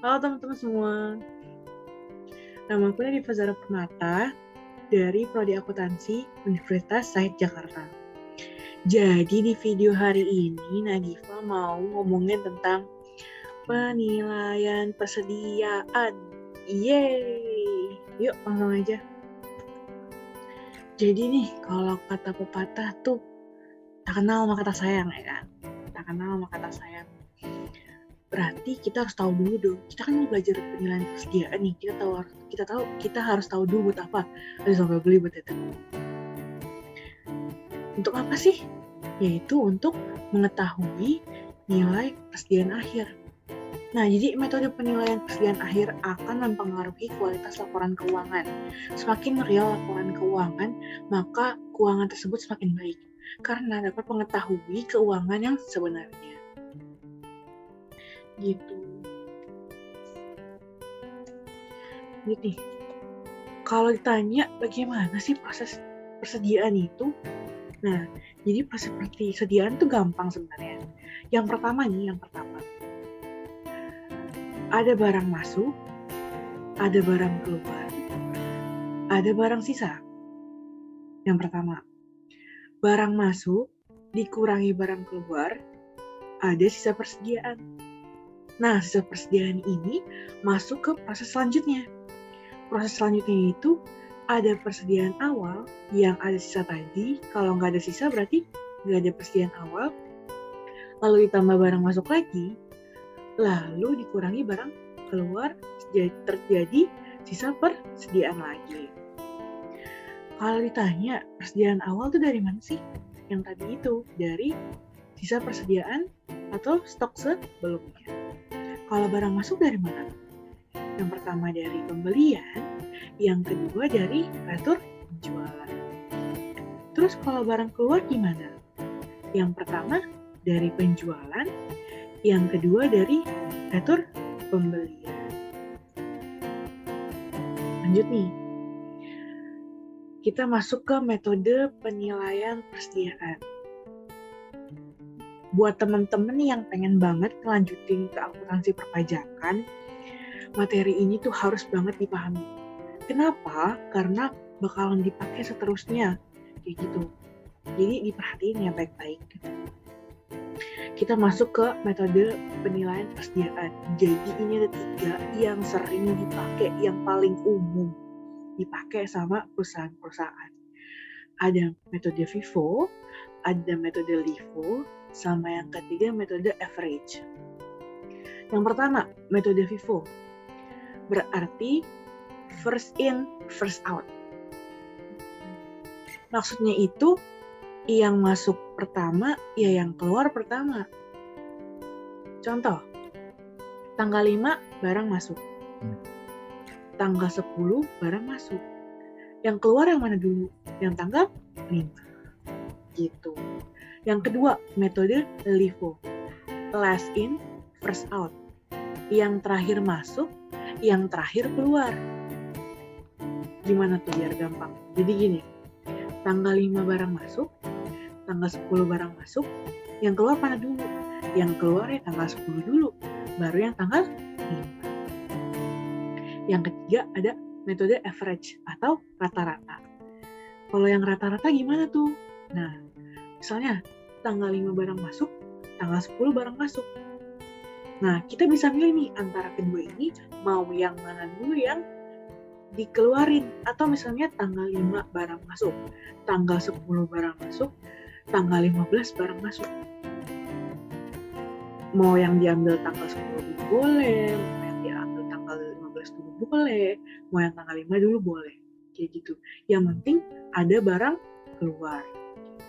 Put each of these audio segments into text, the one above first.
Halo teman-teman semua, nama aku Nadifa Zara Permata dari Prodi Akuntansi Universitas Said Jakarta. Jadi di video hari ini Nadifa mau ngomongin tentang penilaian persediaan. Yeay! Yuk langsung aja. Jadi nih kalau kata pepatah tuh tak kenal sama kata sayang ya kan? Tak kenal sama kata sayang. Berarti kita harus tahu dulu dong. Kita kan mau belajar penilaian persediaan nih. Kita harus tahu dulu buat apa. Harus sampai beli buat itu. Untuk apa sih? Yaitu untuk mengetahui nilai persediaan akhir. Nah, jadi metode penilaian persediaan akhir akan mempengaruhi kualitas laporan keuangan. Semakin real laporan keuangan, maka keuangan tersebut semakin baik. Karena dapat mengetahui keuangan yang sebenarnya. Gitu. Jadi, kalau ditanya bagaimana sih proses persediaan itu? Nah, jadi proses persediaan itu gampang sebenarnya. Yang pertama, ada barang masuk, ada barang keluar, ada barang sisa. Yang pertama, barang masuk dikurangi barang keluar, ada sisa persediaan. Nah, sisa persediaan ini masuk ke proses selanjutnya. Proses selanjutnya itu ada persediaan awal yang ada sisa tadi. Kalau nggak ada sisa berarti nggak ada persediaan awal. Lalu ditambah barang masuk lagi, lalu dikurangi barang keluar, terjadi sisa persediaan lagi. Kalau ditanya persediaan awal itu dari mana sih? Yang tadi itu dari sisa persediaan atau stok sebelumnya. Kalau barang masuk dari mana? Yang pertama dari pembelian, yang kedua dari retur penjualan. Terus kalau barang keluar gimana? Yang pertama dari penjualan, yang kedua dari retur pembelian. Lanjut nih, kita masuk ke metode penilaian persediaan. Buat teman-teman yang pengen banget ngelanjutin ke akuntansi perpajakan, materi ini tuh harus banget dipahami. Kenapa? Karena bakalan dipakai seterusnya, kayak gitu. Jadi diperhatiin ya baik-baik. Kita masuk ke metode penilaian persediaan. Jadi ini ada 3 yang sering dipakai, yang paling umum dipakai sama perusahaan-perusahaan. Ada metode FIFO, ada metode LIFO, sama yang ketiga metode average. Yang pertama, metode FIFO. Berarti first in, first out. Maksudnya itu yang masuk pertama, ya yang keluar pertama. Contoh, tanggal 5 barang masuk. Tanggal 10 barang masuk. Yang keluar yang mana dulu? Yang tanggal 5. Gitu. Yang kedua, metode LIFO. Last in, first out. Yang terakhir masuk, yang terakhir keluar. Gimana tuh biar gampang? Jadi gini, tanggal 5 barang masuk, tanggal 10 barang masuk, yang keluar mana dulu? Yang keluar ya tanggal 10 dulu, baru yang tanggal 5. Yang ketiga ada metode average atau rata-rata. Kalau yang rata-rata gimana tuh? Nah, misalnya tanggal 5 barang masuk, tanggal 10 barang masuk. Nah, kita bisa milih nih antara kedua ini, mau yang mana dulu yang dikeluarin. Atau misalnya tanggal 5 barang masuk, tanggal 10 barang masuk, tanggal 15 barang masuk. Mau yang diambil tanggal 10 dulu boleh, mau yang diambil tanggal 15 dulu boleh, mau yang tanggal 5 dulu boleh. Kayak gitu. Yang penting ada barang keluar.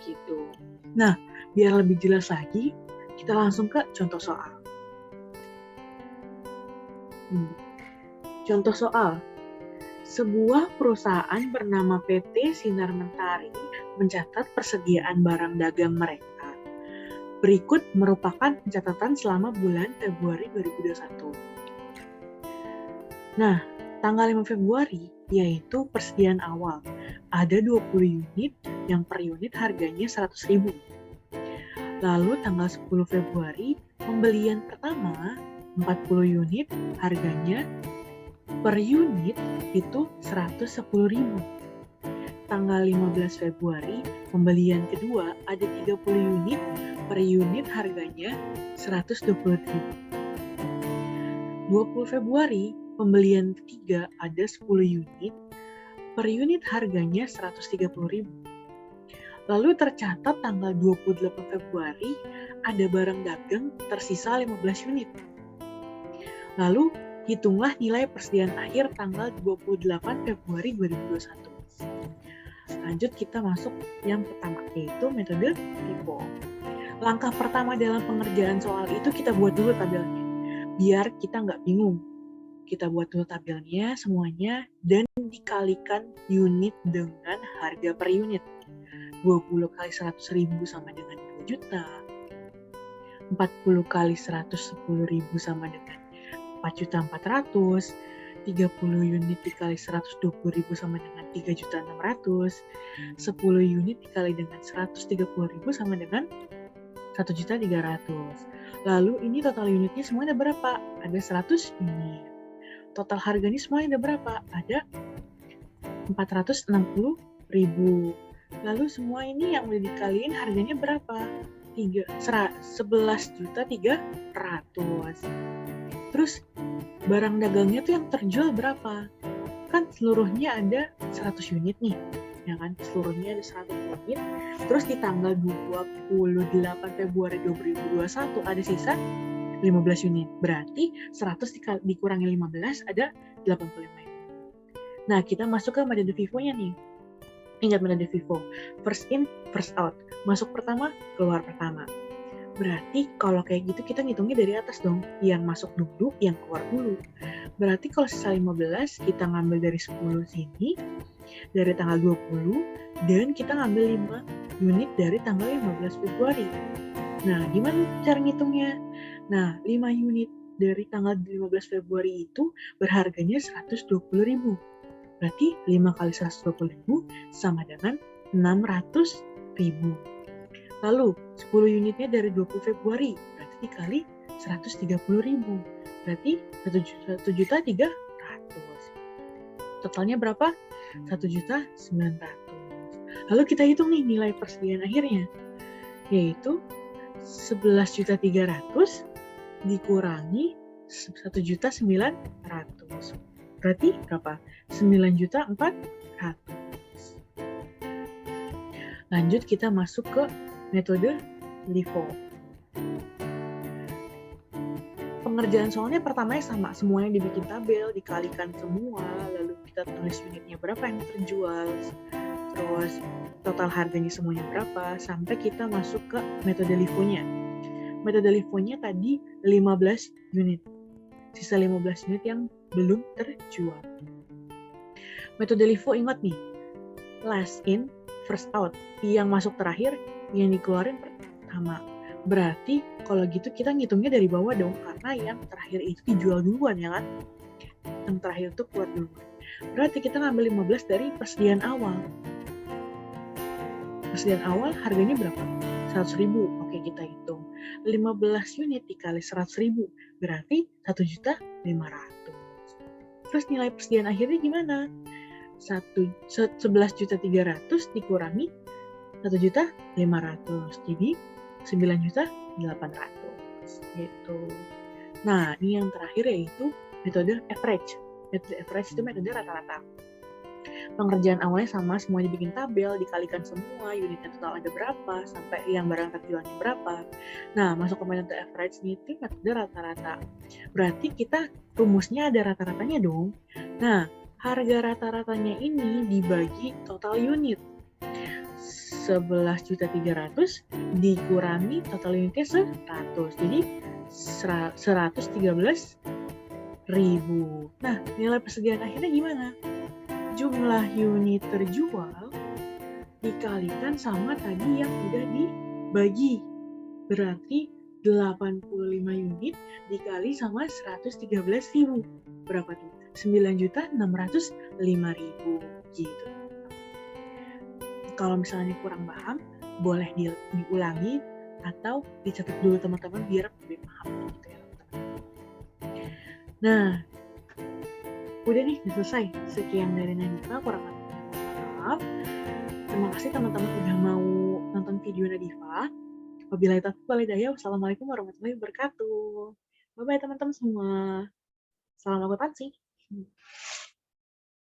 Gitu. Nah, biar lebih jelas lagi, kita langsung ke contoh soal. Contoh soal. Sebuah perusahaan bernama PT Sinar Mentari mencatat persediaan barang dagang mereka. Berikut merupakan pencatatan selama bulan Februari 2021. Nah, tanggal 5 Februari yaitu persediaan awal. Ada 20 unit yang per unit harganya 100.000. Lalu tanggal 10 Februari, pembelian pertama 40 unit, harganya per unit itu 110.000. Tanggal 15 Februari, pembelian kedua ada 30 unit, per unit harganya 120.000. 20 Februari, pembelian ketiga ada 10 unit, per unit harganya 130.000. Lalu tercatat tanggal 28 Februari ada barang dagang tersisa 15 unit. Lalu hitunglah nilai persediaan akhir tanggal 28 Februari 2021. Lanjut kita masuk yang pertama, yaitu metode FIFO. Langkah pertama dalam pengerjaan soal itu kita buat dulu tabelnya, biar kita nggak bingung. Kita buat dulu tabelnya semuanya dan dikalikan unit dengan harga per unit. 20 kali 100.000 sama dengan 2 juta. 40 kali 110.000 sama dengan 4.400.000. 30 unit dikali 120.000 sama dengan 3.600.000. 10 unit dikali dengan 130.000 sama dengan 1.300.000. Lalu ini total unitnya semua ada berapa? Ada 100 unit. Total harganya semuanya ada berapa? Ada 460.000. Lalu semua ini yang udah dikaliin harganya berapa? 11.300.000. Terus barang dagangnya tuh yang terjual berapa? Kan seluruhnya ada 100 unit nih, ya kan? Seluruhnya ada 100 unit. Terus di tanggal 28 Februari 2021 ada sisa 15 unit. Berarti 100 dikurangi 15 ada 85 unit. Nah, kita masuk ke metode FIFO-nya nih. Ingat metode FIFO, first in, first out. Masuk pertama, keluar pertama. Berarti kalau kayak gitu kita ngitungnya dari atas dong. Yang masuk dulu, yang keluar dulu. Berarti kalau sisa 15, kita ngambil dari 10 sini, dari tanggal 20, dan kita ngambil 5 unit dari tanggal 15 Februari. Nah, gimana cara ngitungnya? Nah, 5 unit dari tanggal 15 Februari itu berharganya 120.000. Berarti 5 kali 120.000 sama dengan 600.000. Lalu 10 unitnya dari 20 Februari, berarti dikali 130.000. Berarti 1.300.000. Totalnya berapa? 1.900.000. Lalu kita hitung nih nilai persediaan akhirnya, yaitu 11.300.000 dikurangi 1.900.000. Berarti berapa? 9.400.000. Lanjut kita masuk ke metode LIFO. Pengerjaan soalnya pertamanya sama, semuanya dibikin tabel, dikalikan semua, lalu kita tulis unitnya berapa yang terjual, terus total harganya semuanya berapa, sampai kita masuk ke metode LIFO-nya. Metode LIFO-nya tadi 15 unit. Sisa 15 unit yang belum terjual. Metode LIFO ingat nih, last in, first out. Yang masuk terakhir, yang dikeluarin pertama. Berarti kalau gitu kita ngitungnya dari bawah dong, karena yang terakhir itu dijual duluan ya kan. Yang terakhir itu keluar duluan. Berarti kita ngambil 15 dari persediaan awal. Persediaan awal harganya berapa? 100.000. Oke, kita hitung. 15 unit dikali 100.000 berarti 1.500.000. Terus nilai persediaan akhirnya gimana? 11.300.000 dikurangi 1.500.000. Jadi 9.800.000 gitu. Nah, ini yang terakhir yaitu metode average. Metode average itu metode rata-rata. Pengerjaan awalnya sama, semua dibikin tabel, dikalikan semua, unitnya total ada berapa, sampai yang barang terjualnya berapa. Nah, masuk ke metode average ini itu metode rata-rata. Berarti kita rumusnya ada rata-ratanya dong. Nah, harga rata-ratanya ini dibagi total unit. 11.300.000 dikurangi total unitnya 100. Jadi 113.000. Nah, nilai persediaan akhirnya gimana? Jumlah unit terjual dikalikan sama tadi yang udah dibagi. Berarti 85 unit dikali sama 113.000. Berapa tuh? 9.605.000 gitu. Kalau misalnya kurang paham, boleh diulangi atau dicatat dulu teman-teman biar lebih paham gitu ya teman-teman. Nah, udah nih selesai. Sekian dari Nadifa, kurang lebihnya mohon maaf. Terima kasih teman-teman udah mau nonton video Nadifa. Wabillahi taufiq wal hidayah. Wassalamualaikum warahmatullahi wabarakatuh. Bye bye teman-teman semua. Salam akuntansi.